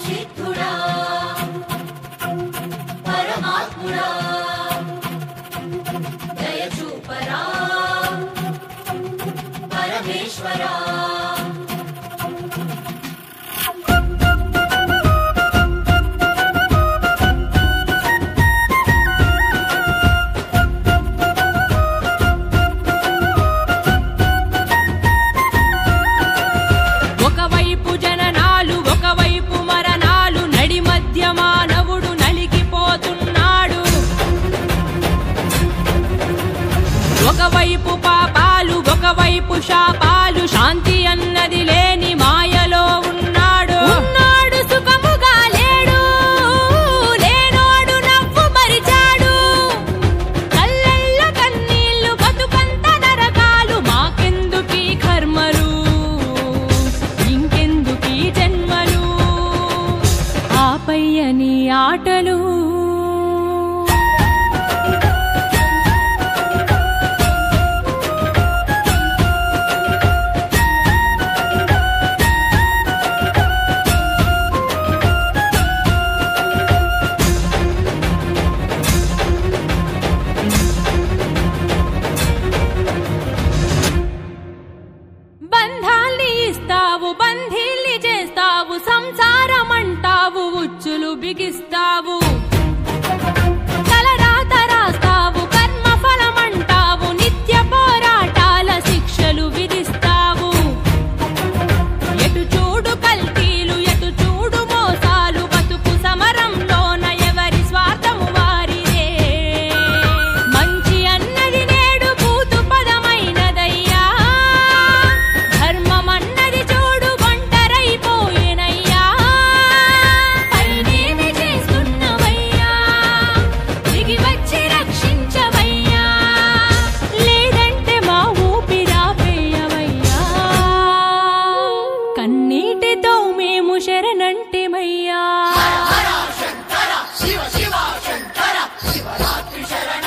సిద్ధుడా పరమాత్ముడా దయచూపరా పరమేశ్వరా ఒకవైపు పాపాలు ఒకవైపు శాపాలు శాంతి అన్నది లేని మాయలో ఉన్నాడు ఉన్నాడు సుఖముగా లేడు లేనోడు నవ్వు మరిచాడు కళ్ళల్లో కన్నీళ్లు బతుకంత నరకాలు మాకెందుకీ కర్మలు ఇంకెందుకీ జన్మలు ఆపయ్యని ఆటలు బంధాల్ని ఇస్తావు బంధీల్ని చేస్తావు సంసారం అంటావు ఉచ్చులు బిగిస్తావు తలరాత రాస్తావు కర్మ ఫలం అంటావు నిత్య పోరాటాల శిక్షలు విధిస్తావు ఎటు చూడు కల్తీలు ఎటు చూడు మోసాలు బతుకు సమరంలోన ఎవరి స్వార్థము వారిదే మంచి అన్నది నేడు భూతు పదమైనదయ్యా ధర్మమన్నది చూడు ఒంటరైపోయేనయ్యా పైనేమి చేస్తున్నవయ్యా దిగి వచ్చి రక్షించవయ్యా లేదంటే మా ఊపిరాపేయవయ్యా కన్నీటితో మేము శరణంటిమయ్యా శంకర శివ శివ శంకర శివరాత్రి శరణ